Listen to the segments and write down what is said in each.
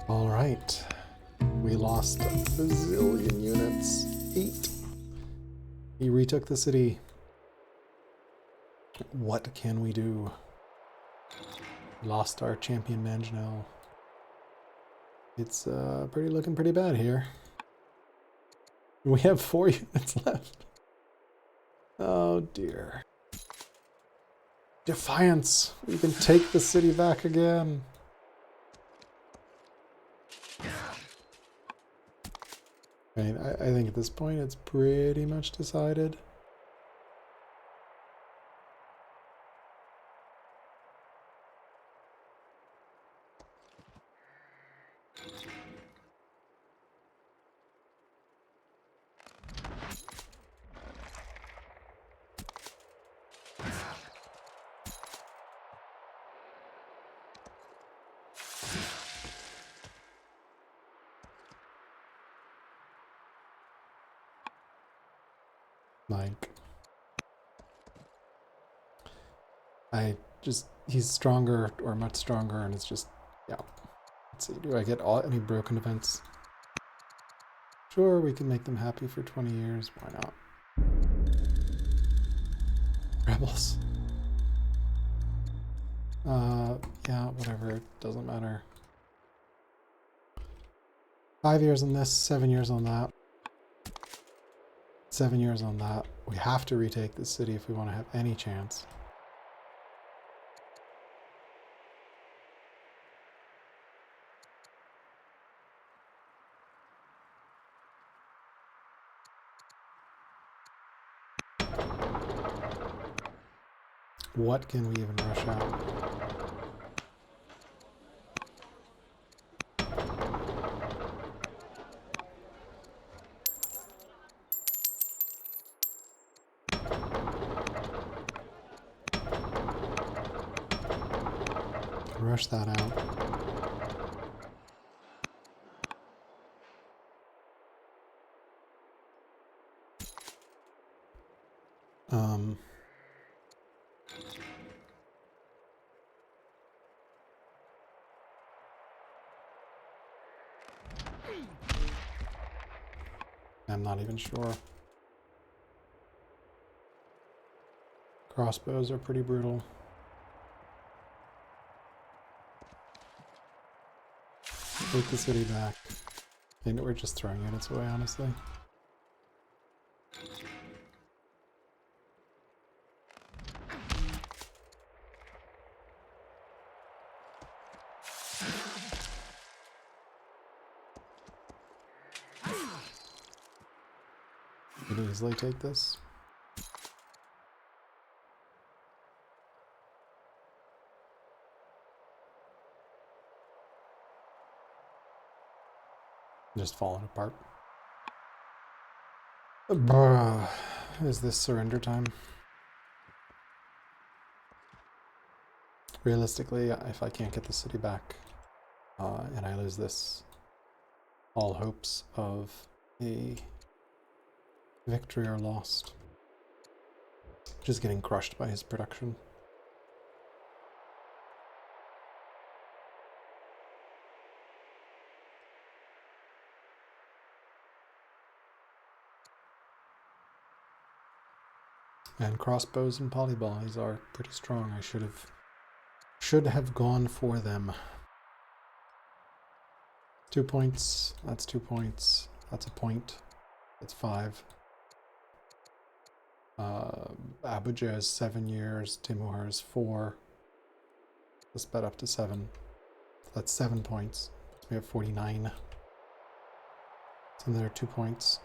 All right. We lost a bazillion units. 8. He retook the city. What can we do? We lost our champion Mangonel. It's looking pretty bad here. We have 4 units left. Oh dear. Defiance! We can take the city back again. I mean, I think at this point it's pretty much decided. Like, he's stronger or much stronger, and it's just, yeah. Let's see, do I get any broken events? Sure, we can make them happy for 20 years. Why not? Rebels. Yeah, whatever. It doesn't matter. 5 years on this, 7 years on that. 7 years on that. We have to retake this city if we want to have any chance. What can we even rush out? Rush that out. I'm not even sure. Crossbows are pretty brutal. Take the city back. I think we're just throwing units away, honestly. You can easily take this. Just falling apart. Is this surrender time? Realistically, if I can't get the city back and I lose this, all hopes of a victory are lost. Just getting crushed by his production. And crossbows and polybollies are pretty strong. I should have gone for them. 2 points. That's 2 points. That's a point. That's 5. Abuja is 7 years. Timur is 4. Let's bet up to 7. So that's 7 points. We have 49. So there are 2 points.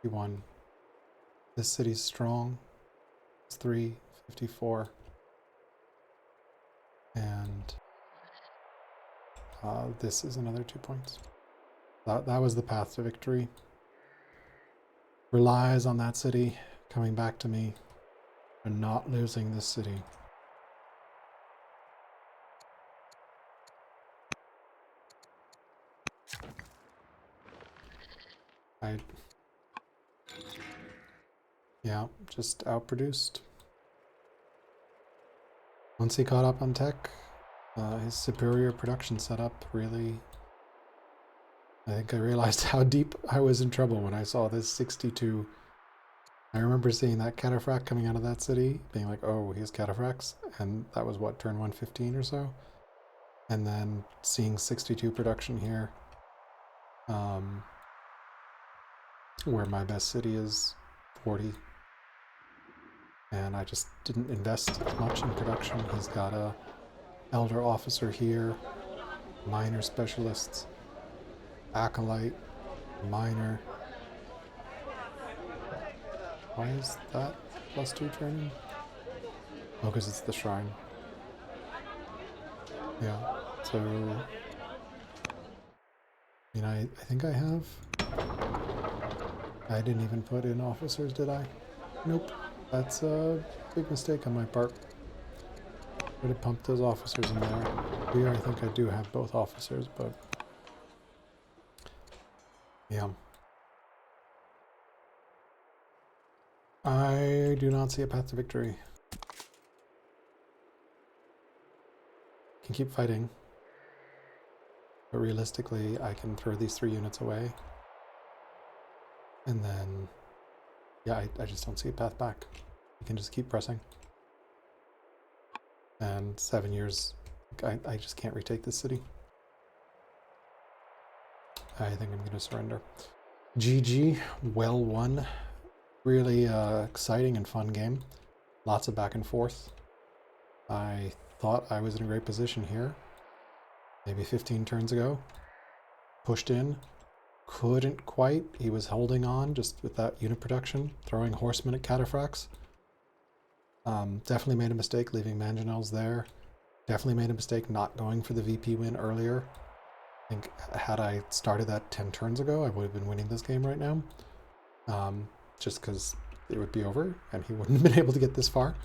51. This city's strong. It's 3, 54. And this is another 2 points. That was the path to victory. Relies on that city coming back to me and not losing this city. Yeah, just outproduced. Once he caught up on tech, his superior production setup really... I think I realized how deep I was in trouble when I saw this 62. I remember seeing that Cataphract coming out of that city, being like, oh, he has Cataphracts, and that was what, turn 115 or so? And then seeing 62 production here, where my best city is 40. And I just didn't invest much in production. He's got a elder officer here, minor specialists, acolyte, minor. Why is that +2 training? Oh, because it's the shrine. Yeah, so... I mean, I think I have... I didn't even put in officers, did I? Nope. That's a big mistake on my part. Would have pumped those officers in there. Here, I think I do have both officers, but... yeah. I do not see a path to victory. Can keep fighting. But realistically, I can throw these 3 units away. And then... yeah, I just don't see a path back. You can just keep pressing. And 7 years, I just can't retake this city. I think I'm going to surrender. GG, well won. Really exciting and fun game. Lots of back and forth. I thought I was in a great position here. Maybe 15 turns ago. Pushed in. Couldn't quite. He was holding on just with that unit production. Throwing horsemen at cataphracts. Definitely made a mistake leaving Mangonels there. Definitely made a mistake not going for the VP win earlier. I think had I started that 10 turns ago, I would have been winning this game right now. Just because it would be over and he wouldn't have been able to get this far.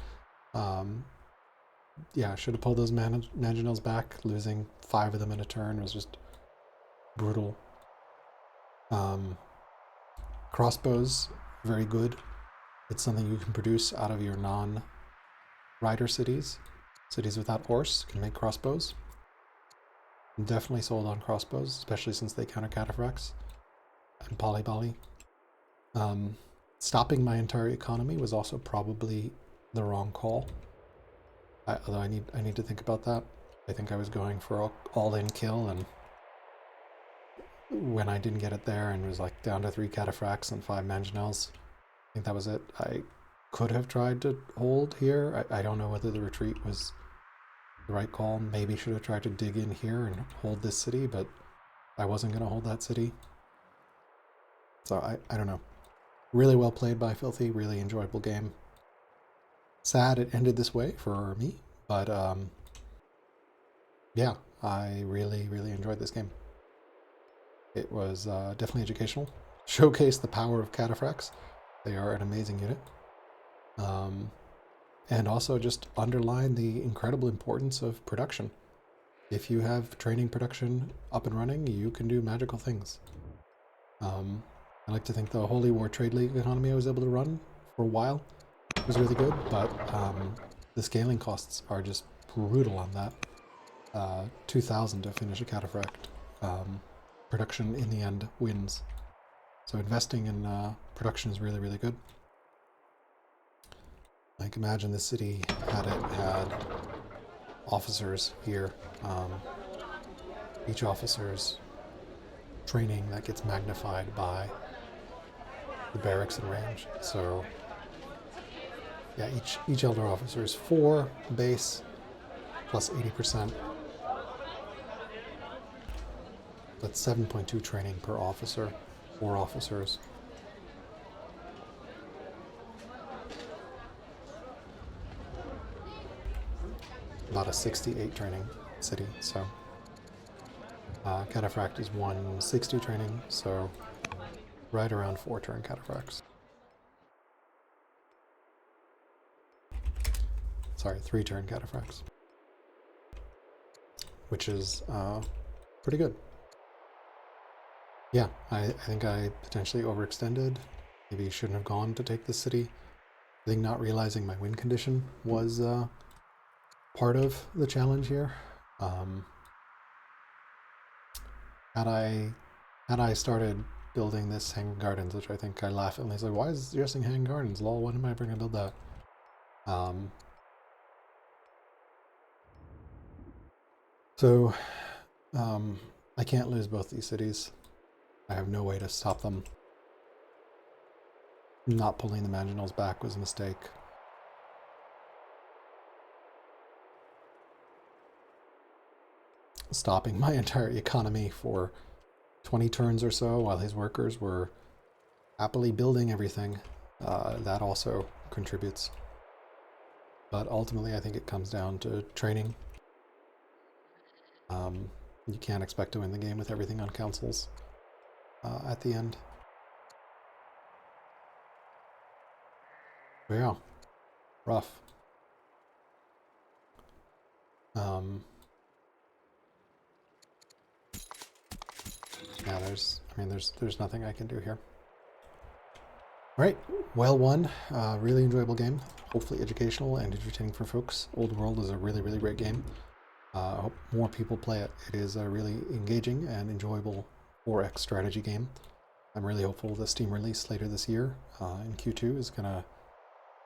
Yeah, I should have pulled those Mangonels back. Losing 5 of them in a turn was just brutal. Crossbows, very good. It's something you can produce out of your non-rider cities. Cities without horse can make crossbows. I'm definitely sold on crossbows, especially since they counter cataphracts and polybally. Stopping my entire economy was also probably the wrong call. Although I need to think about that. I think I was going for all-in kill, and when I didn't get it there and it was like down to 3 cataphracts and 5 Mangonels, I think that was it. I could have tried to hold here. I don't know whether the retreat was the right call. Maybe should have tried to dig in here and hold this city, but I wasn't going to hold that city. So I don't know. Really well played by Filthy. Really enjoyable game. Sad it ended this way for me, but yeah, I really enjoyed this game. It was definitely educational. Showcased the power of cataphracts. They are an amazing unit. And also just underline the incredible importance of production. If you have training production up and running, you can do magical things. I like to think the Holy War Trade League economy I was able to run for a while was really good, but the scaling costs are just brutal on that. 2,000 to finish a cataphract. Production in the end wins. So investing in production is really good. Like, imagine this city had officers here. Each officer's training that gets magnified by the barracks and range. So yeah, each elder officer is 4 base plus 80%. That's 7.2 training per officer, 4 officers. About a 68 training city, so Cataphract is 160 training, so right around 4 turn Cataphracts. Sorry, 3 turn Cataphracts, which is pretty good. Yeah, I think I potentially overextended. Maybe shouldn't have gone to take this city. I think not realizing my win condition was part of the challenge here. Had I started building this hanging gardens, which I think I laughingly said, why is it suggesting hanging gardens? Lol, when am I ever going to build that? So I can't lose both these cities. I have no way to stop them. Not pulling the Manginals back was a mistake. Stopping my entire economy for 20 turns or so while his workers were happily building everything, that also contributes. But ultimately, I think it comes down to training. You can't expect to win the game with everything on councils at the end. But yeah, rough. Yeah, there's nothing I can do here. All right, well won. Really enjoyable game. Hopefully educational and entertaining for folks. Old World is a really, really great game. I hope more people play it. It is a really engaging and enjoyable 4X strategy game. I'm really hopeful the Steam release later this year in Q2 is going to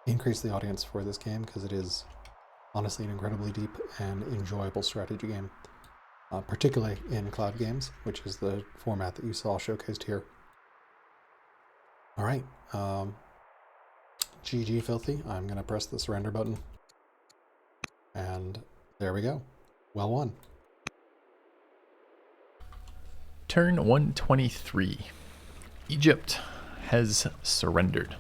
increase the audience for this game, because it is honestly an incredibly deep and enjoyable strategy game, particularly in cloud games, which is the format that you saw showcased here. All right, GG Filthy. I'm going to press the surrender button, and there we go. Well won. Turn 123. Egypt has surrendered.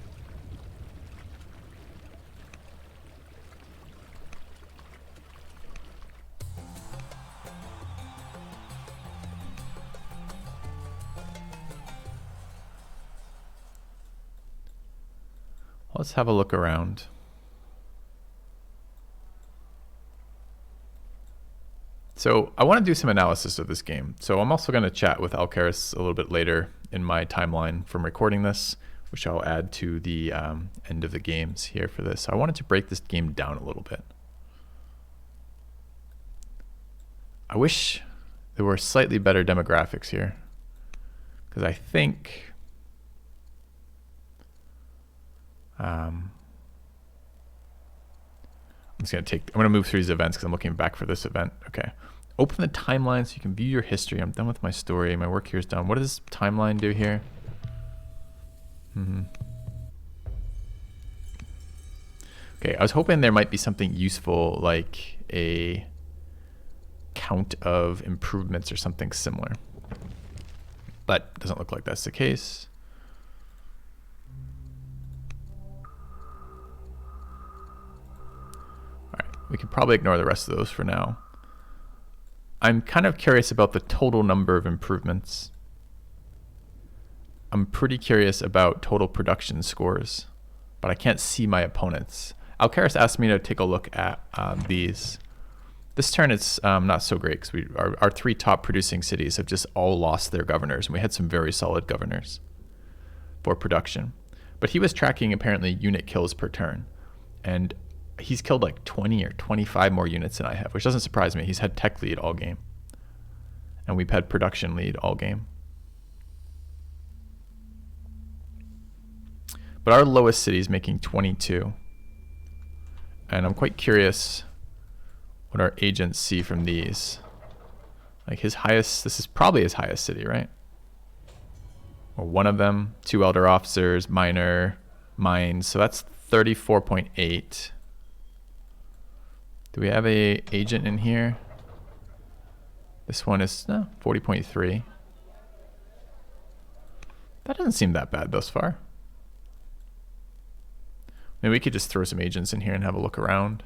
Let's have a look around. So I want to do some analysis of this game. So I'm also going to chat with Alcaris a little bit later in my timeline from recording this, which I'll add to the end of the games here for this. So I wanted to break this game down a little bit. I wish there were slightly better demographics here, because I think I'm going to move through these events because I'm looking back for this event. Okay. Open the timeline so you can view your history. I'm done with my story. My work here is done. What does this timeline do here? Okay, I was hoping there might be something useful, like a count of improvements or something similar. But it doesn't look like that's the case. We could probably ignore the rest of those for now. I'm kind of curious about the total number of improvements. I'm pretty curious about total production scores, but I can't see my opponents. Alcaris asked me to take a look at these. This turn it's not so great, because our three top producing cities have just all lost their governors, and we had some very solid governors for production. But he was tracking apparently unit kills per turn, and he's killed like 20 or 25 more units than I have, which doesn't surprise me. He's had tech lead all game, and we've had production lead all game. But our lowest city is making 22. And I'm quite curious what our agents see from these. Like his highest, this is probably his highest city, right? Or one of them, 2 elder officers, minor, mines. So that's 34.8. Do we have a agent in here? This one is 40.3. That doesn't seem that bad thus far. Maybe we could just throw some agents in here and have a look around.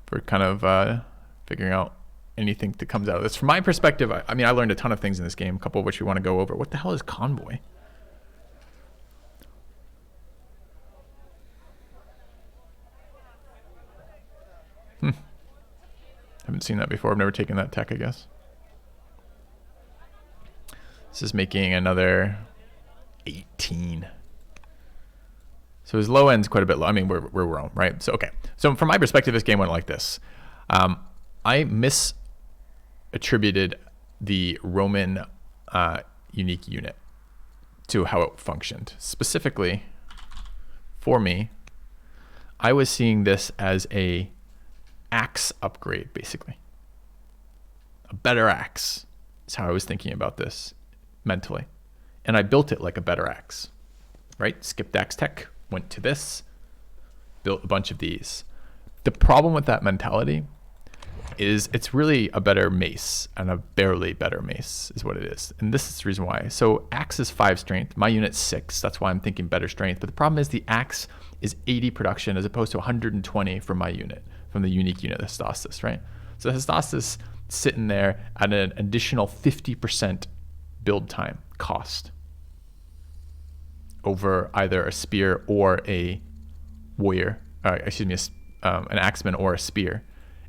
We're kind of figuring out anything that comes out of this. From my perspective, I mean, I learned a ton of things in this game, a couple of which we want to go over. What the hell is Convoy? Haven't seen that before. I've never taken that tech, I guess. This is making another 18. So his low end's quite a bit low. I mean, we're Rome, right? So, okay. So from my perspective, this game went like this. I misattributed the Roman unique unit to how it functioned. Specifically, for me, I was seeing this as a axe upgrade, basically. A better axe is how I was thinking about this mentally. And I built it like a better axe, right? Skipped axe tech, went to this, built a bunch of these. The problem with that mentality is it's really a better mace, and a barely better mace is what it is. And this is the reason why. So axe is 5 strength, my unit's 6. That's why I'm thinking better strength. But the problem is the axe is 80 production as opposed to 120 from my unit, from the unique unit, the Hestastus, right? So the Hestastus sitting there at an additional 50% build time cost over either a spear or a warrior, an axeman or a spear.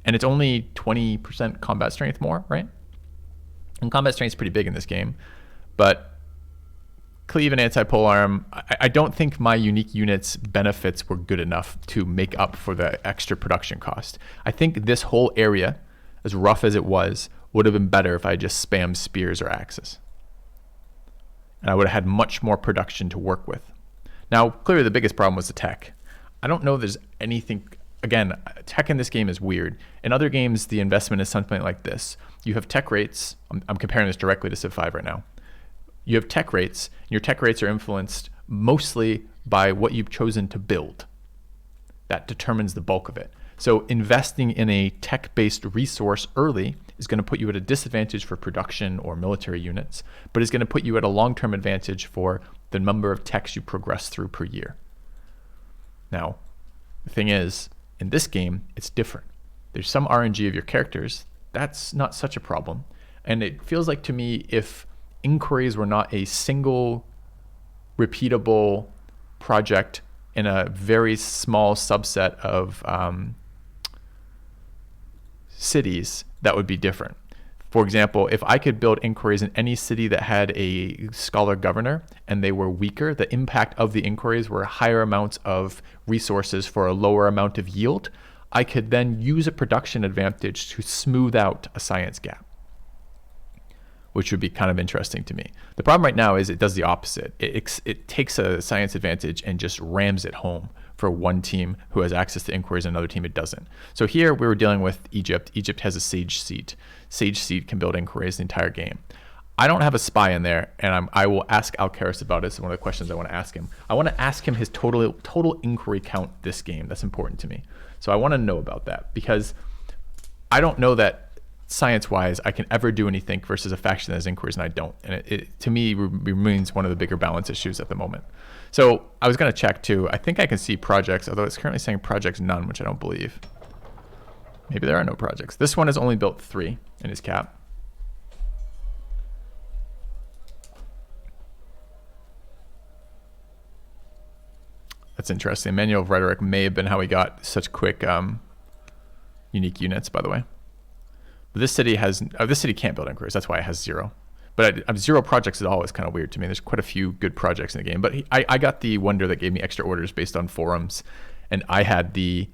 And it's only 20% combat strength more, right? And combat strength is pretty big in this game. But cleave and anti-polearm, I don't think my unique unit's benefits were good enough to make up for the extra production cost. I think this whole area, as rough as it was, would have been better if I just spammed spears or axes. And I would have had much more production to work with. Now, clearly the biggest problem was the tech. I don't know if there's anything... Again, tech in this game is weird. In other games, the investment is something like this. You have tech rates. I'm comparing this directly to Civ 5 right now. You have tech rates. And your tech rates are influenced mostly by what you've chosen to build. That determines the bulk of it. So investing in a tech-based resource early is going to put you at a disadvantage for production or military units, but is going to put you at a long-term advantage for the number of techs you progress through per year. Now, the thing is, in this game, it's different. There's some RNG of your characters. That's not such a problem. And it feels like to me, if inquiries were not a single repeatable project in a very small subset of cities, that would be different. For example, if I could build inquiries in any city that had a scholar governor and they were weaker, the impact of the inquiries were higher amounts of resources for a lower amount of yield, I could then use a production advantage to smooth out a science gap, which would be kind of interesting to me. The problem right now is it does the opposite. It takes a science advantage and just rams it home for one team who has access to inquiries and another team it doesn't. So here we were dealing with Egypt. Egypt has a Sage Seat. Sage Seat can build inquiries the entire game. I don't have a spy in there, and I will ask Alcaris about it. It's one of the questions I want to ask him. I want to ask him his total inquiry count this game. That's important to me. So I want to know about that, because I don't know that science-wise I can ever do anything versus a faction that has inquiries, and I don't. And it to me remains one of the bigger balance issues at the moment. So I was going to check too. I think I can see projects, although it's currently saying projects none, which I don't believe. Maybe there are no projects. This one has only built 3 in his cap. That's interesting. Manual of Rhetoric may have been how he got such quick unique units, by the way. But this city can't build inquiries. That's why it has 0. But 0 projects is always kind of weird to me. There's quite a few good projects in the game. But I got the wonder that gave me extra orders based on forums, and I had the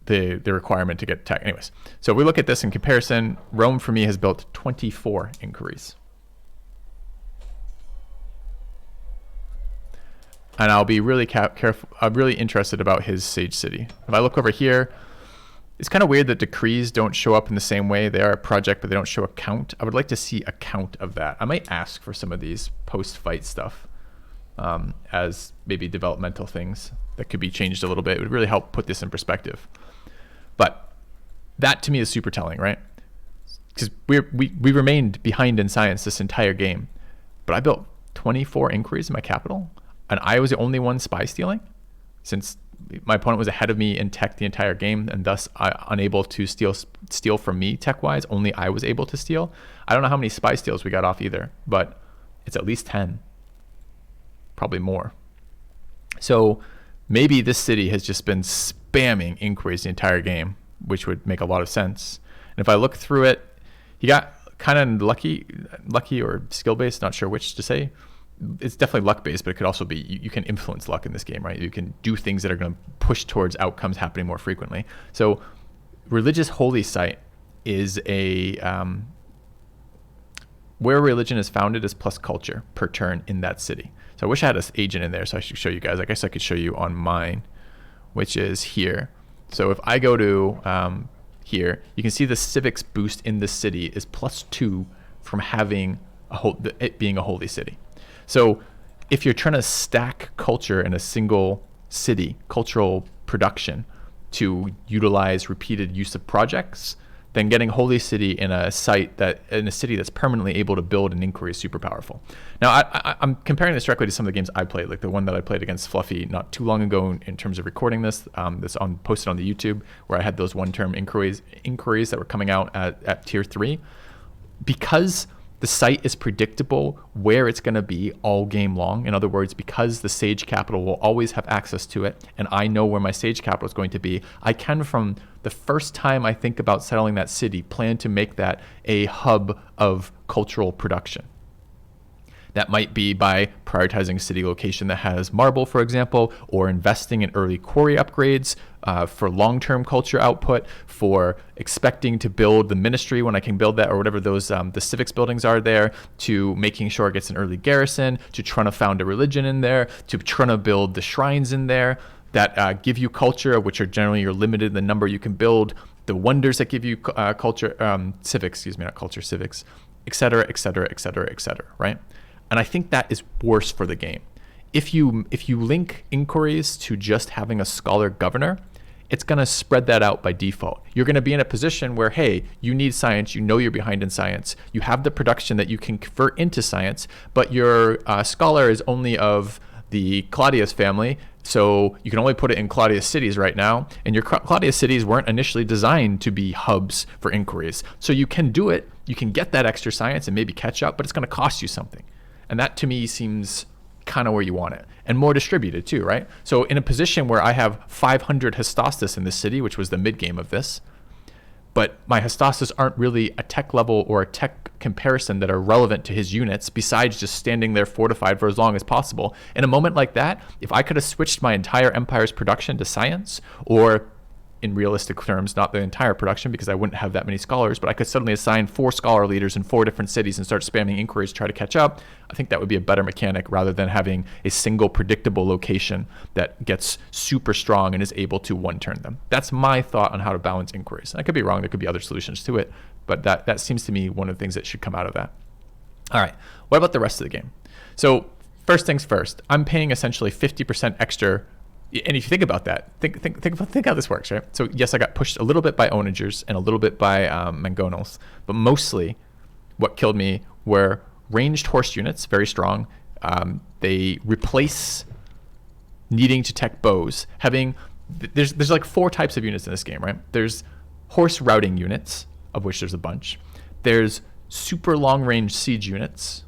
requirement to get tech. Anyways, so we look at this in comparison. Rome for me has built 24 inquiries. And I'll be really careful. I'm really interested about his Sage City. If I look over here, it's kind of weird that decrees don't show up in the same way. They are a project, but they don't show a count. I would like to see a count of that. I might ask for some of these post-fight stuff as maybe developmental things that could be changed a little bit. It would really help put this in perspective. But that to me is super telling, right? Because we remained behind in science this entire game. But I built 24 inquiries in my capital, and I was the only one spy stealing, since my opponent was ahead of me in tech the entire game, and thus unable to steal from me tech-wise. Only I was able to steal. I don't know how many spy steals we got off either, but it's at least 10, probably more. So maybe this city has just been spamming inquiries the entire game, which would make a lot of sense. And if I look through it, he got kind of lucky or skill-based, not sure which to say, it's definitely luck based, but it could also be you can influence luck in this game, right? You can do things that are going to push towards outcomes happening more frequently. So religious holy site is a where religion is founded is plus culture per turn in that city. So I wish I had an agent in there so I should show you guys. I guess I could show you on mine, which is here. So if I go to here, you can see the civics boost in the city is +2 from having it being a holy city. So if you're trying to stack culture in a single city, cultural production, to utilize repeated use of projects, then getting holy city in a city that's permanently able to build an inquiry is super powerful. Now I'm comparing this directly to some of the games I played, like the one that I played against Fluffy not too long ago in terms of recording this. This posted on the YouTube, where I had those one-term inquiries that were coming out at tier 3. Because the site is predictable where it's going to be all game long. In other words, because the Sage Capital will always have access to it, and I know where my Sage Capital is going to be, I can, from the first time I think about settling that city, plan to make that a hub of cultural production. That might be by prioritizing a city location that has marble, for example, or investing in early quarry upgrades for long-term culture output, for expecting to build the ministry when I can build that, or whatever those the civics buildings are there, to making sure it gets an early garrison, to trying to found a religion in there, to trying to build the shrines in there that give you culture, which are generally you're limited in the number you can build, the wonders that give you civics, et cetera, et cetera, et cetera, et cetera, right? And I think that is worse for the game. If you link inquiries to just having a scholar governor, it's going to spread that out by default. You're going to be in a position where, hey, you need science, you know you're behind in science, you have the production that you can convert into science, but your scholar is only of the Claudius family, so you can only put it in Claudius cities right now, and your Claudius cities weren't initially designed to be hubs for inquiries. So you can do it, you can get that extra science and maybe catch up, but it's going to cost you something. And that to me seems kind of where you want it, and more distributed too, right? So in a position where I have 500 Hestastus in this city, which was the mid game of this, but my Hestastus aren't really a tech level or a tech comparison that are relevant to his units besides just standing there fortified for as long as possible. In a moment like that, if I could have switched my entire empire's production to science, or in realistic terms, not the entire production because I wouldn't have that many scholars, but I could suddenly assign 4 scholar leaders in 4 different cities and start spamming inquiries to try to catch up, I think that would be a better mechanic rather than having a single predictable location that gets super strong and is able to one-turn them. That's my thought on how to balance inquiries. I could be wrong, there could be other solutions to it, but that seems to me one of the things that should come out of that. All right, what about the rest of the game? So first things first, I'm paying essentially 50% extra. And if you think about that, think how this works, right? So yes, I got pushed a little bit by onagers and a little bit by mangonels, but mostly what killed me were ranged horse units, very strong. They replace needing to tech bows. There's like 4 types of units in this game, right? There's horse routing units, of which there's a bunch. There's super long range siege units,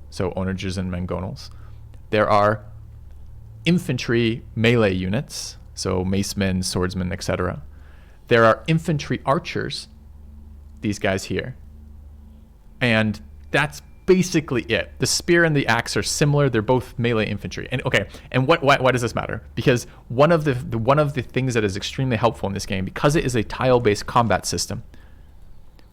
so onagers and mangonels. There are infantry melee units, so macemen, swordsmen, etc. There are infantry archers, these guys here. And that's basically it. The spear and the axe are similar. They're both melee infantry. And okay, and why does this matter? Because one of the things that is extremely helpful in this game, because it is a tile-based combat system,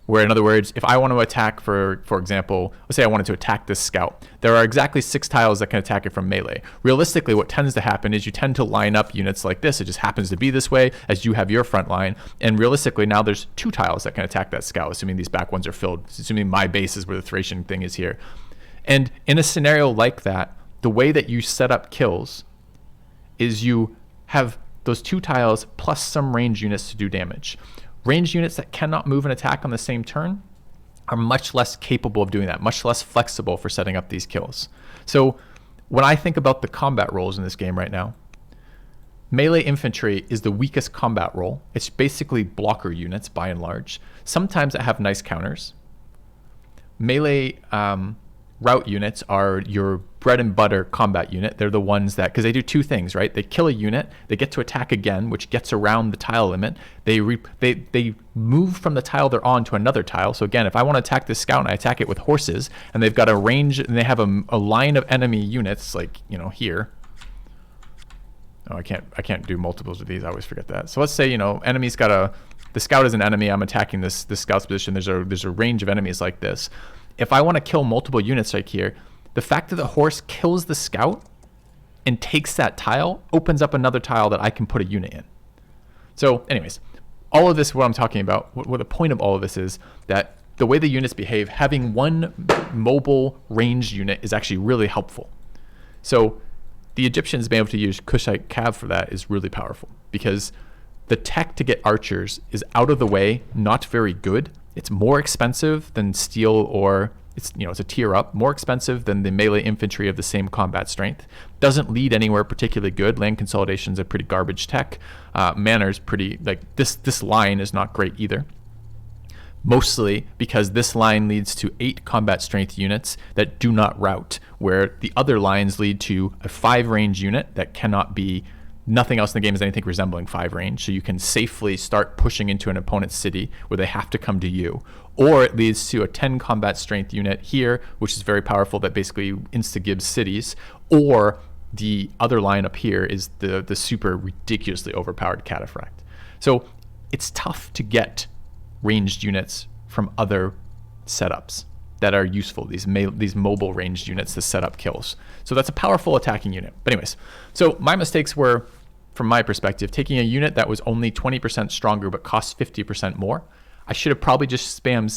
where in other words, if I want to attack, for example, let's say I wanted to attack this scout, there are exactly 6 tiles that can attack it from melee. Realistically, what tends to happen is you tend to line up units like this. It just happens to be this way as you have your front line. And realistically, now there's 2 tiles that can attack that scout, assuming these back ones are filled, assuming my base is where the Thracian thing is here. And in a scenario like that, the way that you set up kills is you have those 2 tiles plus some range units to do damage. Ranged units that cannot move and attack on the same turn are much less capable of doing that, much less flexible for setting up these kills. So when I think about the combat roles in this game right now, melee infantry is the weakest combat role. It's basically blocker units by and large. Sometimes that have nice counters. Melee route units are your bread and butter combat unit. They're the ones that, because they do two things, right? They kill a unit, they get to attack again, which gets around the tile limit. They move from the tile they're on to another tile. So again, if I want to attack this scout and I attack it with horses, and they've got a range, and they have a line of enemy units, like, you know, here. Oh, I can't do multiples of these. I always forget that. So let's say, you know, enemy's got the scout is an enemy. I'm attacking this scout's position. There's a range of enemies like this. If I want to kill multiple units like here, the fact that the horse kills the scout and takes that tile opens up another tile that I can put a unit in. So anyways, all of this, what I'm talking about, what the point of all of this is that the way the units behave, having one mobile ranged unit is actually really helpful. So the Egyptians being able to use Kushite Cav for that is really powerful, because the tech to get archers is out of the way, not very good. It's more expensive than steel, or it's a tier up, more expensive than the melee infantry of the same combat strength. Doesn't lead anywhere particularly good. Land consolidation's a pretty garbage tech. Manor's pretty, like, this line is not great either. Mostly because this line leads to 8 combat strength units that do not route, where the other lines lead to a 5 range unit that cannot be, nothing else in the game is anything resembling 5 range, so you can safely start pushing into an opponent's city where they have to come to you. Or it leads to a 10 combat strength unit here, which is very powerful, that basically insta-gives cities. Or the other line up here is the super ridiculously overpowered Cataphract. So it's tough to get ranged units from other setups that are useful, these mobile ranged units to set up kills. So that's a powerful attacking unit. But anyways, so my mistakes were, from my perspective, taking a unit that was only 20% stronger but cost 50% more. I should have probably just spammed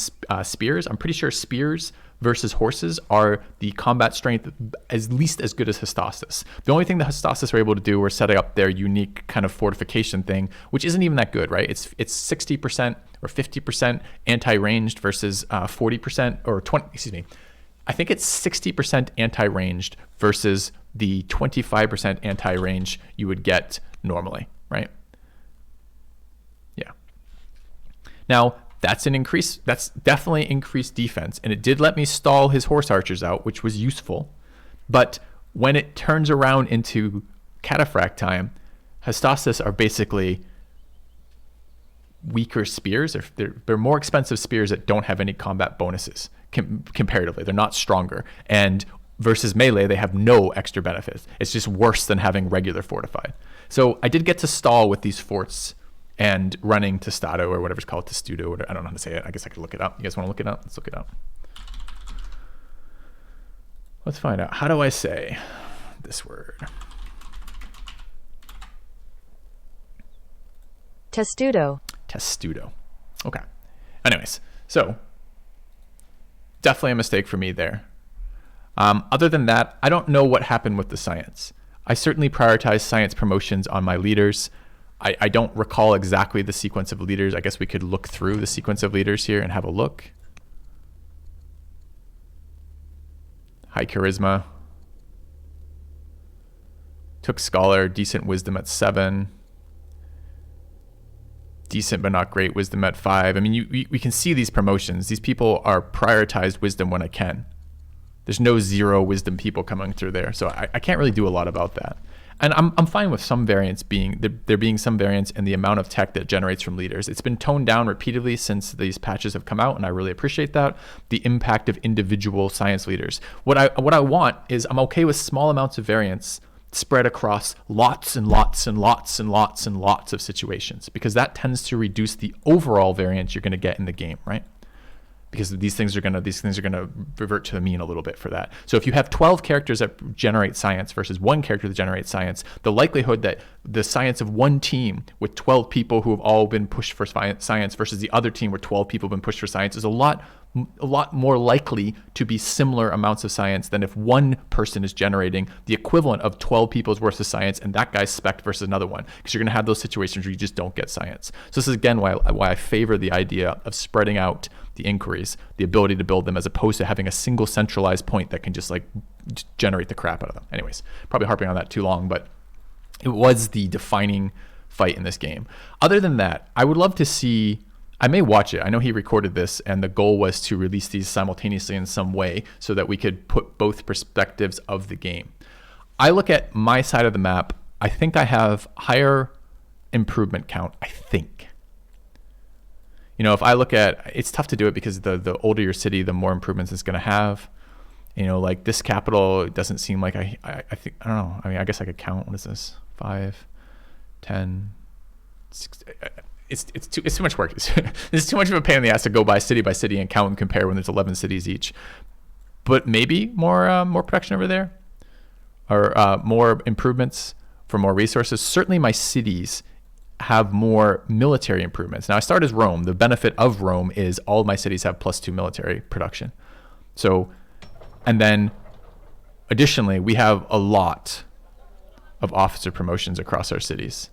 spears. I'm pretty sure spears versus horses are the combat strength at least as good as Hystasys. The only thing the Hystasys were able to do was setting up their unique kind of fortification thing, which isn't even that good, right? It's 60% or 50% anti-ranged versus 40% or 20, excuse me. I think it's 60% anti-ranged versus the 25% anti-range you would get normally, right? Yeah. Now, that's an increase. That's definitely increased defense. And it did let me stall his horse archers out, which was useful. But when it turns around into Cataphract time, Hystasys are basically weaker spears. They're more expensive spears that don't have any combat bonuses comparatively. They're not stronger. And versus melee, they have no extra benefits. It's just worse than having regular fortified. So I did get to stall with these forts and running Testato, or whatever it's called, Testudo, or I don't know how to say it. I guess I could look it up. You guys want to look it up? Let's look it up. Let's find out. How do I say this word? Testudo. Testudo. Okay. Anyways, so definitely a mistake for me there. Other than that, I don't know what happened with the science. I certainly prioritize science promotions on my leaders. I don't recall exactly the sequence of leaders. I guess we could look through the sequence of leaders here and have a look. High charisma. Took scholar, decent wisdom at 7. Decent but not great wisdom at 5. I mean, we can see these promotions. These people are prioritized wisdom when I can. There's no 0 wisdom people coming through there. So I can't really do a lot about that. And I'm fine with some variance there being some variance in the amount of tech that generates from leaders. It's been toned down repeatedly since these patches have come out, and I really appreciate that. The impact of individual science leaders. What I want is, I'm okay with small amounts of variance spread across lots and lots and lots and lots and lots of situations, because that tends to reduce the overall variance you're going to get in the game, right? Because these things are gonna revert to the mean a little bit for that. So if you have 12 characters that generate science versus 1 character that generates science, the likelihood that the science of one team with 12 people who have all been pushed for science versus the other team where 12 people have been pushed for science is a lot more likely to be similar amounts of science than if one person is generating the equivalent of 12 people's worth of science and that guy's spec versus another one, because you're going to have those situations where you just don't get science. So this is again why I favor the idea of spreading out the inquiries, the ability to build them, as opposed to having a single centralized point that can just generate the crap out of them. Anyways, probably harping on that too long, but it was the defining fight in this game. Other than that, I would love to see, I may watch it. I know he recorded this, and the goal was to release these simultaneously in some way so that we could put both perspectives of the game. I look at my side of the map. I think I have higher improvement count, I think. You know, if I look at, it's tough to do it because the older your city, the more improvements it's going to have. You know, like this capital, it doesn't seem like I think, I don't know. I mean, I guess I could count. What is this? 5, 10, 6. It's too much work. It's too much of a pain in the ass to go by city and count and compare when there's 11 cities each. But maybe more production over there, or more improvements for more resources. Certainly my cities have more military improvements. Now I start as Rome. The benefit of Rome is all my cities have +2 military production. So, and then additionally, we have a lot of officer promotions across our cities.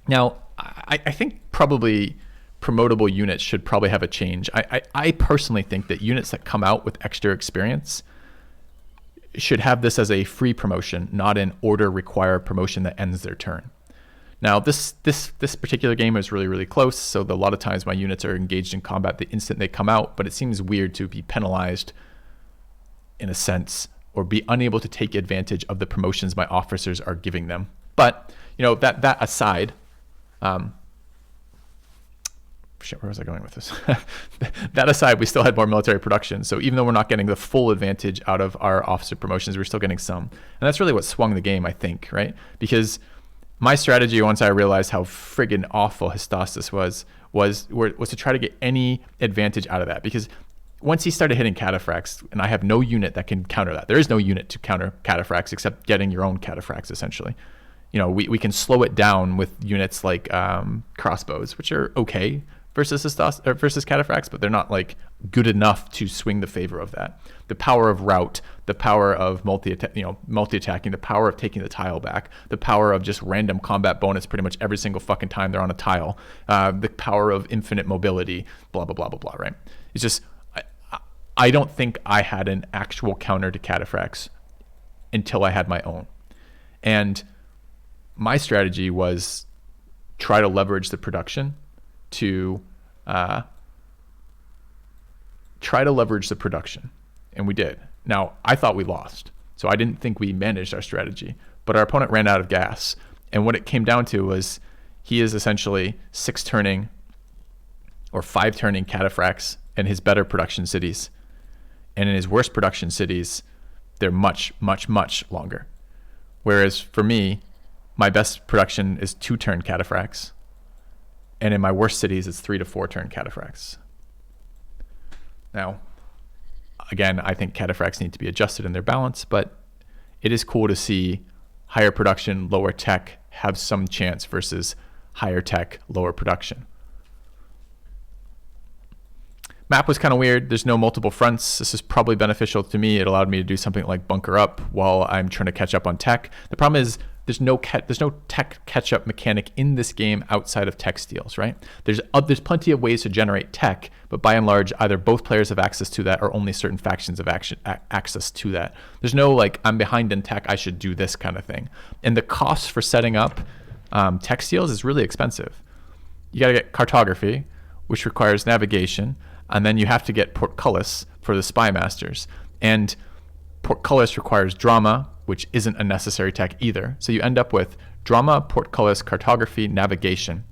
Now, I think probably promotable units should probably have a change. I personally think that units that come out with extra experience should have this as a free promotion, not an order required promotion that ends their turn. Now, this particular game is really, really close, so a lot of times my units are engaged in combat the instant they come out, but it seems weird to be penalized in a sense, or be unable to take advantage of the promotions my officers are giving them. But, you know, that aside, shit, where was I going with this? That aside, we still had more military production. So even though we're not getting the full advantage out of our officer promotions, we're still getting some. And that's really what swung the game, I think, right? Because my strategy, once I realized how friggin' awful Hystastus was to try to get any advantage out of that. Because once he started hitting Cataphracts, and I have no unit that can counter that. There is no unit to counter Cataphracts except getting your own Cataphracts, essentially. You know, we can slow it down with units like crossbows, which are okay versus Cataphracts, but they're not like good enough to swing the favor of that. The power of rout, the power of multi-attacking, the power of taking the tile back, the power of just random combat bonus pretty much every single fucking time they're on a tile, the power of infinite mobility, blah, blah, blah, blah, blah, right? It's just, I don't think I had an actual counter to Cataphracts until I had my own. And my strategy was try to leverage the production to and we did. Now, I thought we lost, so I didn't think we managed our strategy, but our opponent ran out of gas. And what it came down to was he is essentially 6-turning or 5-turning Cataphracts in his better production cities. And in his worst production cities, they're much, much, much longer. Whereas for me, my best production is 2-turn Cataphracts. And in my worst cities, it's 3 to 4-turn Cataphracts. Now, again, I think Cataphracts need to be adjusted in their balance, but it is cool to see higher production, lower tech have some chance versus higher tech, lower production. Map was kind of weird. There's no multiple fronts. This is probably beneficial to me. It allowed me to do something like bunker up while I'm trying to catch up on tech. The problem is there's no tech catch-up mechanic in this game outside of tech steals, right? There's plenty of ways to generate tech, but by and large, either both players have access to that or only certain factions have access to that. There's no like, I'm behind in tech, I should do this kind of thing. And the cost for setting up tech steals is really expensive. You got to get cartography, which requires navigation, and then you have to get portcullis for the spy masters. And portcullis requires drama, which isn't a necessary tech either. So you end up with drama, portcullis, cartography, navigation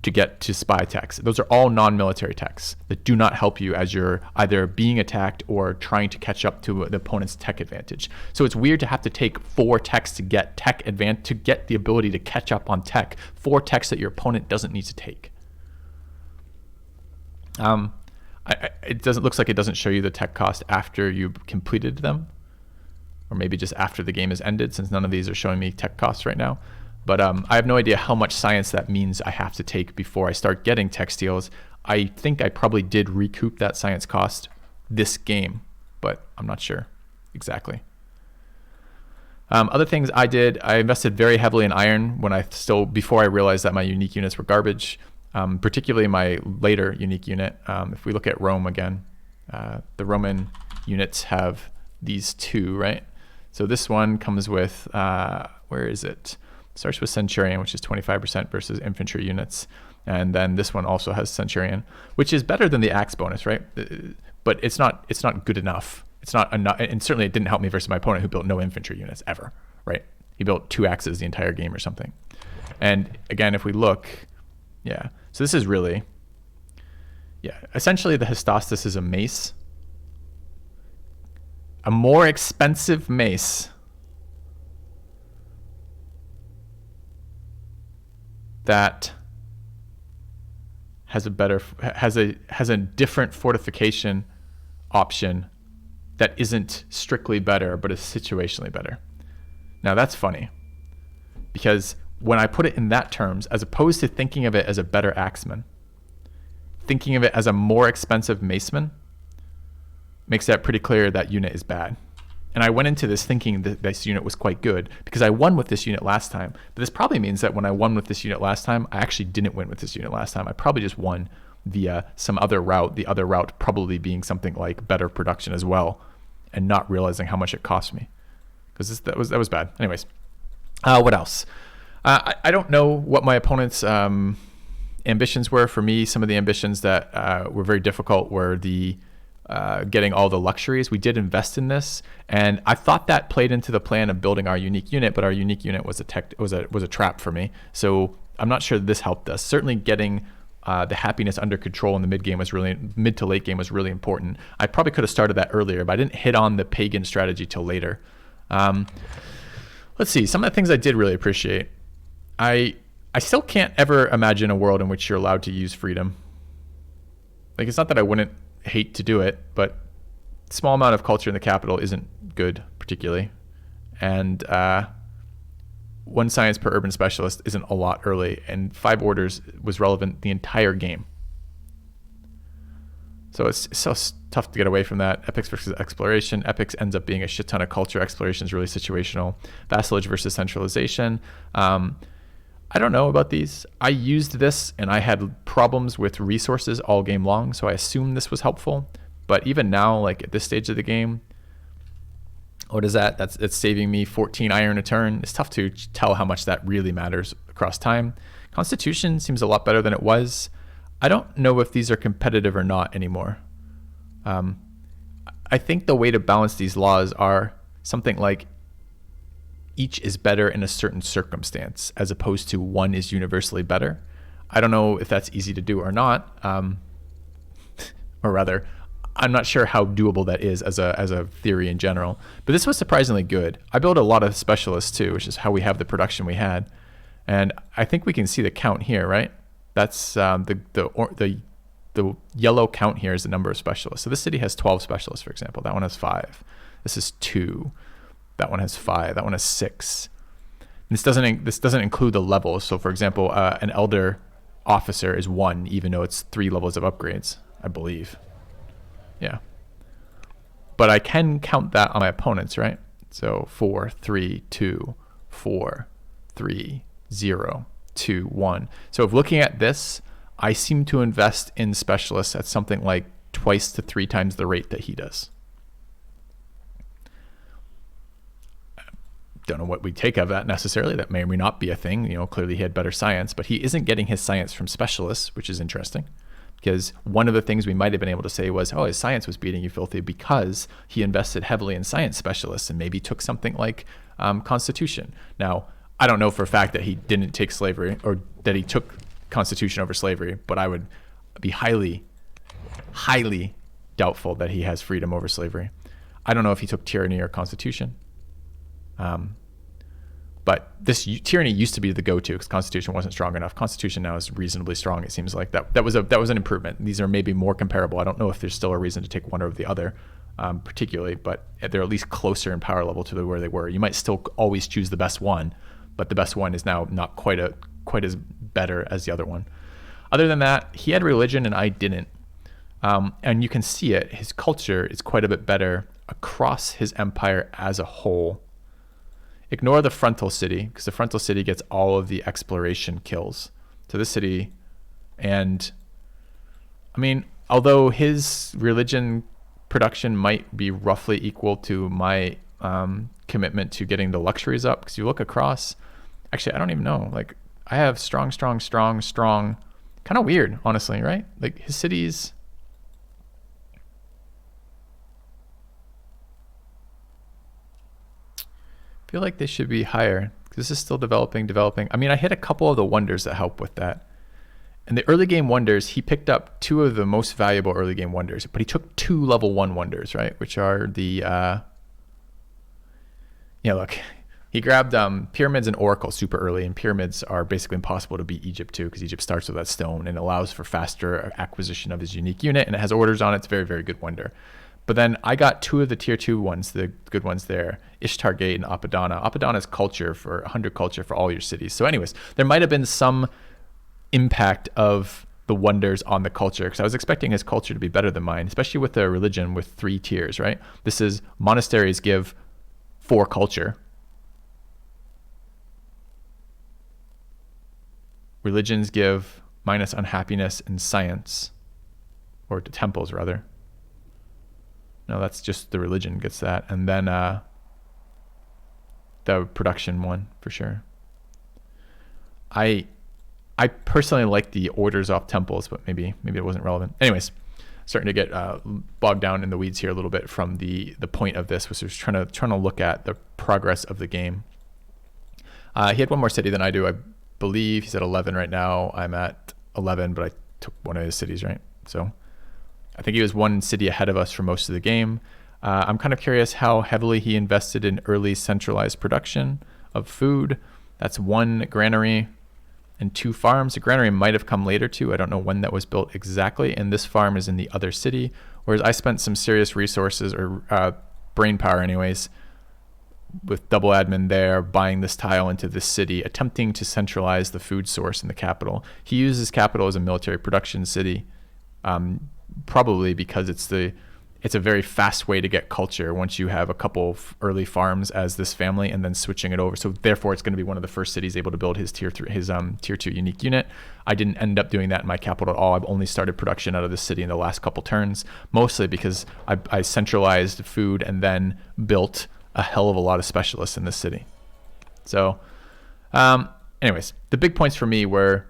to get to spy techs. Those are all non-military techs that do not help you as you're either being attacked or trying to catch up to the opponent's tech advantage. So it's weird to have to take 4 techs to get tech advantage, to get the ability to catch up on tech. 4 techs that your opponent doesn't need to take. Looks like it doesn't show you the tech cost after you completed them, or maybe just after the game has ended, since none of these are showing me tech costs right now. But I have no idea how much science that means I have to take before I start getting tech steals. I think I probably did recoup that science cost this game, but I'm not sure exactly. Other things I did, I invested very heavily in iron before I realized that my unique units were garbage. Particularly my later unique unit. If we look at Rome again, the Roman units have these 2, right? So this one comes with, where is it? Starts with Centurion, which is 25% versus infantry units. And then this one also has Centurion, which is better than the Axe bonus, right? But it's not good enough. It's not enough, and certainly it didn't help me versus my opponent who built no infantry units ever, right? He built 2 axes the entire game or something. And again, if we look, yeah. So this is really, yeah. Essentially, the Hystastus is a mace, a more expensive mace that has a different fortification option that isn't strictly better, but is situationally better. Now that's funny, because when I put it in that terms, as opposed to thinking of it as a better axeman, thinking of it as a more expensive maceman makes that pretty clear that unit is bad. And I went into this thinking that this unit was quite good because I won with this unit last time. But this probably means that when I won with this unit last time, I actually didn't win with this unit last time. I probably just won via some other route, the other route probably being something like better production as well, and not realizing how much it cost me. Because that was bad. Anyways, what else? I don't know what my opponent's ambitions were. For me, some of the ambitions that were very difficult were the getting all the luxuries. We did invest in this, and I thought that played into the plan of building our unique unit, but our unique unit was a trap for me. So I'm not sure that this helped us. Certainly getting the happiness under control in the mid to late game was really important. I probably could have started that earlier, but I didn't hit on the pagan strategy till later. Let's see, some of the things I did really appreciate. I still can't ever imagine a world in which you're allowed to use freedom. Like, it's not that I wouldn't hate to do it, but small amount of culture in the capital isn't good particularly, and 1 science per urban specialist isn't a lot early, and 5 orders was relevant the entire game. So it's so tough to get away from that. Epics versus exploration. Epics ends up being a shit ton of culture. Exploration is really situational. Vassalage versus centralization. I don't know about these. I used this and I had problems with resources all game long, so I assumed this was helpful. But even now, like at this stage of the game, what is that? It's saving me 14 iron a turn. It's tough to tell how much that really matters across time. Constitution seems a lot better than it was. I don't know if these are competitive or not anymore. I think the way to balance these laws are something like each is better in a certain circumstance, as opposed to one is universally better. I don't know if that's easy to do or not, or rather, I'm not sure how doable that is as a theory in general. But this was surprisingly good. I built a lot of specialists too, which is how we have the production we had, and I think we can see the count here, right? That's the yellow count here is the number of specialists. So this city has 12 specialists, for example. That one has 5. This is 2. That one has 5. That one has 6. And this doesn't include the levels. So, for example, an elder officer is 1, even though it's 3 levels of upgrades, I believe. Yeah. But I can count that on my opponents, right? So 4, 3, 2, 4, 3, 0, 2, 1. So if looking at this, I seem to invest in specialists at something like 2 to 3 times the rate that he does. Don't know what we take of that necessarily. That may or may not be a thing. You know, clearly he had better science, but he isn't getting his science from specialists, which is interesting. Because one of the things we might have been able to say was, oh, his science was beating you, Filthy, because he invested heavily in science specialists and maybe took something like Constitution. Now, I don't know for a fact that he didn't take slavery or that he took Constitution over slavery, but I would be highly, highly doubtful that he has freedom over slavery. I don't know if he took tyranny or Constitution. But this tyranny used to be the go-to because Constitution wasn't strong enough. Constitution now is reasonably strong. It seems like that was an improvement. These are maybe more comparable. I don't know if there's still a reason to take one over the other, particularly, but they're at least closer in power level to where they were. You might still always choose the best one, but the best one is now not quite as better as the other one. Other than that, he had religion and I didn't, and you can see it. His culture is quite a bit better across his empire as a whole. Ignore the frontal city, because the frontal city gets all of the exploration kills to the city. And I mean, although his religion production might be roughly equal to my commitment to getting the luxuries up, because you look across, Actually, I don't even know. Like, I have strong. Kind of weird, honestly, right? Like, his cities. I feel like they should be higher. This is still developing. I mean, I hit a couple of the wonders that help with that. In the early game wonders, he picked up 2 of the most valuable early game wonders, but he took 2 level 1 wonders, right? Which are the, look, he grabbed pyramids and oracle super early, and pyramids are basically impossible to beat Egypt too, because Egypt starts with that stone and allows for faster acquisition of his unique unit, and it has orders on it. It's a very, very good wonder. But then I got 2 of the tier 2 ones, the good ones there, Ishtar Gate and Apadana. Apadana is culture for 100 culture for all your cities. So anyways, there might have been some impact of the wonders on the culture, because I was expecting his culture to be better than mine, especially with a religion with 3 tiers, right? This is monasteries give 4 culture. Religions give minus unhappiness and science, or the temples rather. No, that's just the religion gets that. And then the production one for sure. I personally like the orders off temples, but maybe it wasn't relevant. Anyways, starting to get bogged down in the weeds here a little bit from the point of this, which was trying to look at the progress of the game. He had 1 more city than I do. I believe he's at 11 right now. I'm at 11, but I took 1 of his cities, right? So I think he was 1 city ahead of us for most of the game. I'm kind of curious how heavily he invested in early centralized production of food. That's 1 granary and 2 farms. The granary might have come later too. I don't know when that was built exactly. And this farm is in the other city. Whereas I spent some serious resources, or brain power anyways, with double admin there, buying this tile into this city, attempting to centralize the food source in the capital. He uses capital as a military production city, probably because it's a very fast way to get culture once you have a couple of early farms as this family and then switching it over. So therefore it's going to be one of the first cities able to build his tier 2 unique unit. I didn't end up doing that in my capital at all. I've only started production out of this city in the last couple turns, mostly because I centralized food and then built a hell of a lot of specialists in this city. So anyways, the big points for me were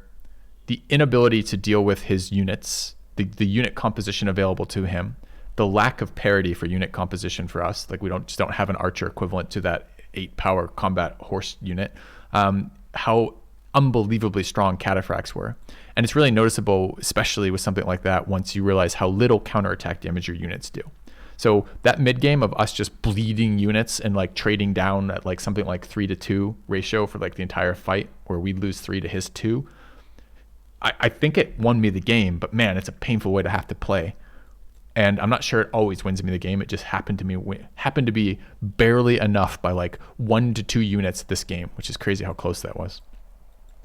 the inability to deal with his units, the unit composition available to him, the lack of parity for unit composition for us. Like, we just don't have an archer equivalent to that 8 power combat horse unit. How unbelievably strong cataphracts were. And it's really noticeable, especially with something like that, once you realize how little counterattack damage your units do. So that mid game of us just bleeding units and like trading down at like something like 3-to-2 ratio for like the entire fight, where we lose 3 to his 2. I think it won me the game, but man, it's a painful way to have to play. And I'm not sure it always wins me the game. It just happened to be barely enough by like 1 to 2 units this game, which is crazy how close that was.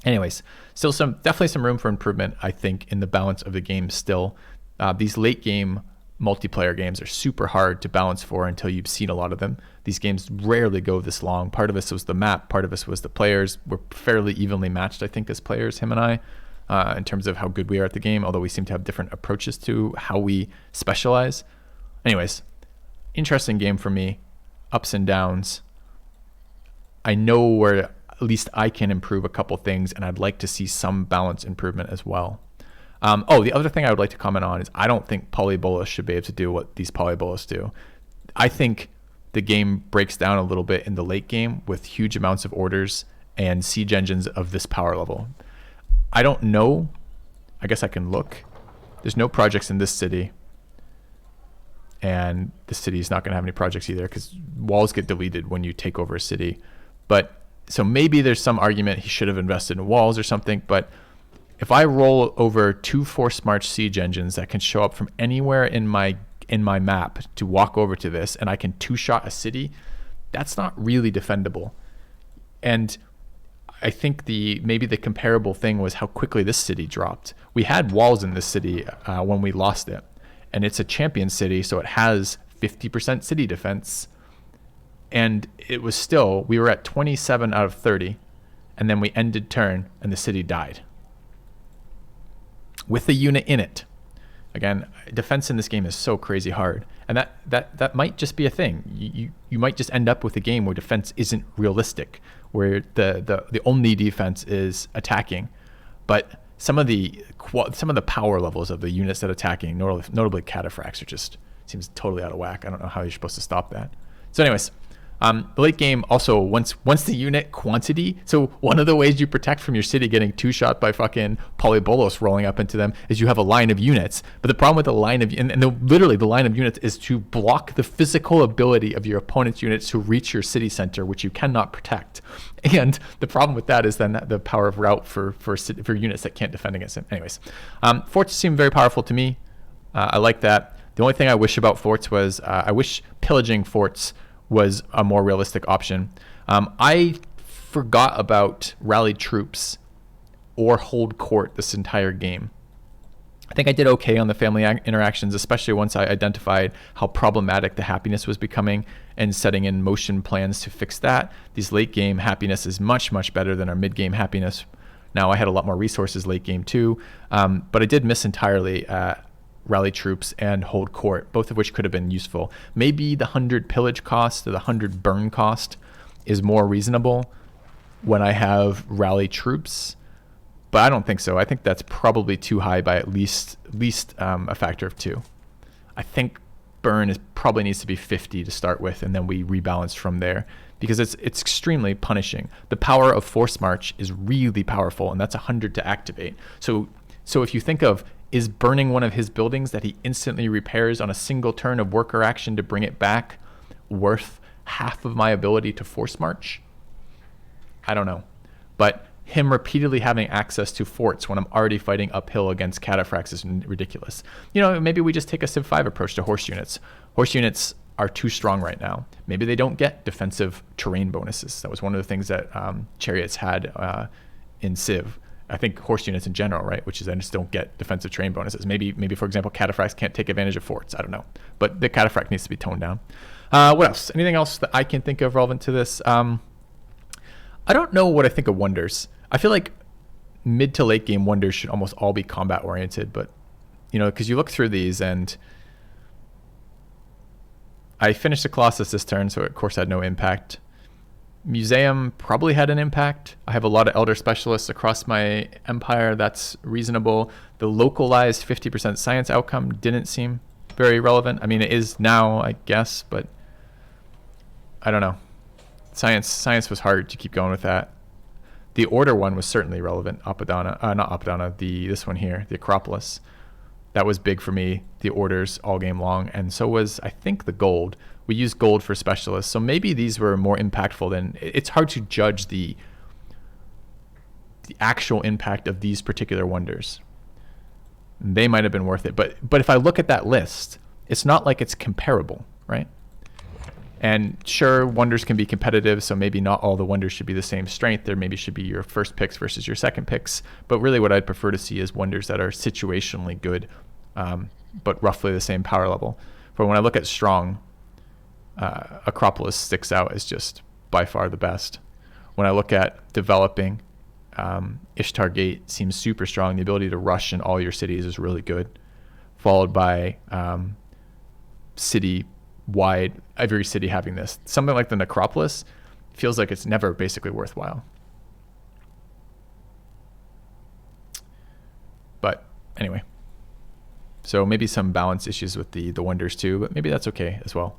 Anyways, still definitely some room for improvement, I think, in the balance of the game still. These late game multiplayer games are super hard to balance for until you've seen a lot of them. These games rarely go this long. Part of this was the map, part of this was the players. We're fairly evenly matched, I think, as players, him and I. In terms of how good we are at the game, although we seem to have different approaches to how we specialize. Anyways, interesting game for me, ups and downs. I know where at least I can improve a couple things, and I'd like to see some balance improvement as well. The other thing I would like to comment on is I don't think polybolus should be able to do what these polybolus do. I think the game breaks down a little bit in the late game with huge amounts of orders and siege engines of this power level. I don't know. I guess I can look. There's no projects in this city. And this city is not going to have any projects either, because walls get deleted when you take over a city. But so maybe there's some argument he should have invested in walls or something. But if I roll over 2 force march siege engines that can show up from anywhere in my map to walk over to this, and I can 2-shot a city, that's not really defendable. And I think maybe the comparable thing was how quickly this city dropped. We had walls in this city when we lost it, and it's a champion city, so it has 50% city defense. And it was still, we were at 27 out of 30, and then we ended turn, and the city died with a unit in it. Again, defense in this game is so crazy hard, and that might just be a thing. You might just end up with a game where defense isn't realistic, where the only defense is attacking, but some of the power levels of the units that are attacking, notably Cataphracts, are just seems totally out of whack. I don't know how you're supposed to stop that. So anyways, the late game also, once the unit quantity, so one of the ways you protect from your city getting two-shot by fucking Polybolos rolling up into them is you have a line of units. But the problem with the line of, literally the line of units is to block the physical ability of your opponent's units to reach your city center, which you cannot protect. And the problem with that is then that the power of rout for units that can't defend against it. Anyways, forts seem very powerful to me. I like that. The only thing I wish about forts was I wish pillaging forts was a more realistic option. I forgot about rallied troops or hold court this entire game. I think I did okay on the family interactions, especially once I identified how problematic the happiness was becoming and setting in motion plans to fix that. These late game happiness is much, much better than our mid game happiness. Now, I had a lot more resources late game too, but I did miss entirely rally troops and hold court, both of which could have been useful. Maybe the 100 pillage cost or the 100 burn cost is more reasonable when I have rally troops, but I don't think so. I think that's probably too high by at least a factor of 2. I think burn probably needs to be 50 to start with, and then we rebalance from there, because it's extremely punishing. The power of force march is really powerful, and that's 100 to activate. So if you think of, is burning one of his buildings that he instantly repairs on a single turn of worker action to bring it back worth half of my ability to force march? I don't know. But him repeatedly having access to forts when I'm already fighting uphill against Cataphracts is ridiculous. Maybe we just take a Civ 5 approach to horse units. Horse units are too strong right now. Maybe they don't get defensive terrain bonuses. That was one of the things that chariots had in Civ. I think horse units in general, right? Which is they just don't get defensive terrain bonuses. Maybe for example, Cataphracts can't take advantage of forts. I don't know. But the Cataphract needs to be toned down. What else? Anything else that I can think of relevant to this? I don't know what I think of wonders. I feel like mid to late game wonders should almost all be combat oriented, but because you look through these, and I finished the Colossus this turn, so of course had no impact. Museum probably had an impact. I have a lot of elder specialists across my empire. That's reasonable. The localized 50% science outcome didn't seem very relevant. I mean, it is now, I guess, but I don't know. Science was hard to keep going with that. The order one was certainly relevant. Not Apadana, this one here, the Acropolis. That was big for me, the orders all game long, and so was, I think, the gold. We used gold for specialists, so maybe these were more impactful than... It's hard to judge the actual impact of these particular wonders. They might have been worth it, but if I look at that list, it's not like it's comparable, right? And sure, wonders can be competitive, so maybe not all the wonders should be the same strength. There maybe should be your first picks versus your second picks, but really what I'd prefer to see is wonders that are situationally good, but roughly the same power level. For when I look at strong, Acropolis sticks out as just by far the best. When I look at developing, Ishtar Gate seems super strong. The ability to rush in all your cities is really good, followed by city-wide, every city having this. Something like the Necropolis feels like it's never basically worthwhile. But anyway, so maybe some balance issues with the wonders too, but maybe that's okay as well.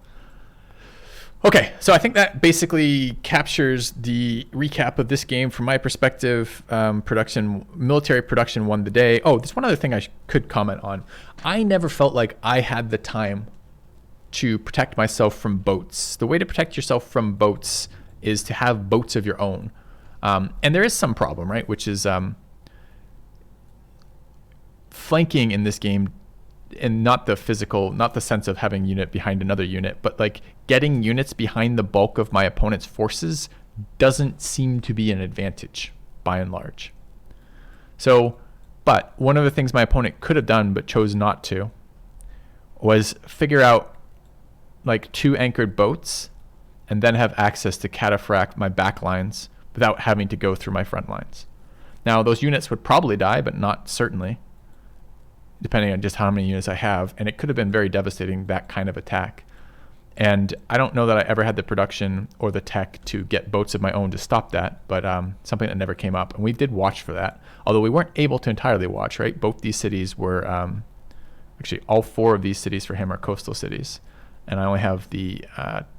Okay, so I think that basically captures the recap of this game from my perspective. Military production won the day. Oh, there's one other thing I could comment on. I never felt like I had the time to protect myself from boats. The way to protect yourself from boats is to have boats of your own. And there is some problem, right? Which is flanking in this game, and not the sense of having unit behind another unit, but like getting units behind the bulk of my opponent's forces doesn't seem to be an advantage by and large. So, but one of the things my opponent could have done but chose not to was figure out like 2 anchored boats and then have access to cataphract my back lines without having to go through my front lines. Now, those units would probably die, but not certainly. depending on just how many units I have. And it could have been very devastating, that kind of attack. And I don't know that I ever had the production or the tech to get boats of my own to stop that, but something that never came up. And we did watch for that, although we weren't able to entirely watch, right? Both these cities were, actually all 4 of these cities for him are coastal cities. And I only have the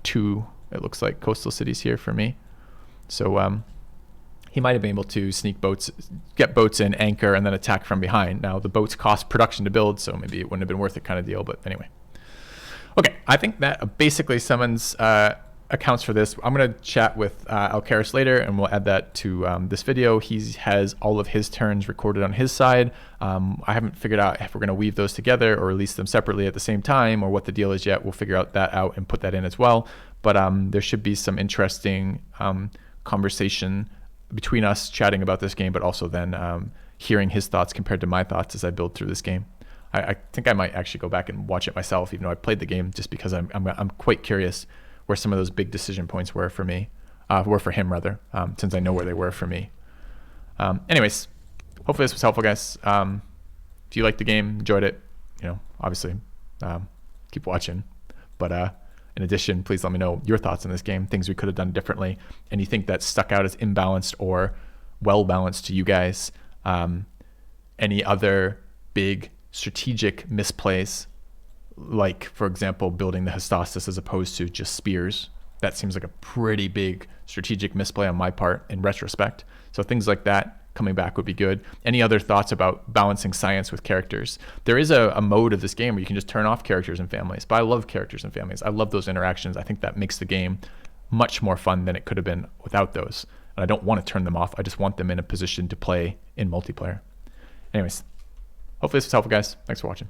2, it looks like, coastal cities here for me. So he might have been able to sneak boats, get boats in, anchor, and then attack from behind. Now, the boats cost production to build, so maybe it wouldn't have been worth it kind of deal, but anyway. Okay, I think that basically summons accounts for this. I'm going to chat with Alcaris later, and we'll add that to this video. He has all of his turns recorded on his side. I haven't figured out if we're going to weave those together or release them separately at the same time, or what the deal is yet. We'll figure that out and put that in as well. But there should be some interesting conversation between us chatting about this game, but also then hearing his thoughts compared to my thoughts as I build through this game. I think I might actually go back and watch it myself, even though I played the game, just because I'm quite curious where some of those big decision points were for me, were for him rather, since I know where they were for me. Anyways, hopefully this was helpful, guys. If you liked the game, enjoyed it, obviously keep watching. But in addition, please let me know your thoughts on this game, things we could have done differently, and you think that stuck out as imbalanced or well balanced to you guys. Any other big strategic misplays, like, for example, building the Hystastus as opposed to just spears. That seems like a pretty big strategic misplay on my part in retrospect. So things like that coming back would be good. Any other thoughts about balancing science with characters? There is a mode of this game where you can just turn off characters and families, but I love characters and families. I love those interactions. I think that makes the game much more fun than it could have been without those. And I don't want to turn them off. I just want them in a position to play in multiplayer. Anyways, hopefully this was helpful, guys. Thanks for watching.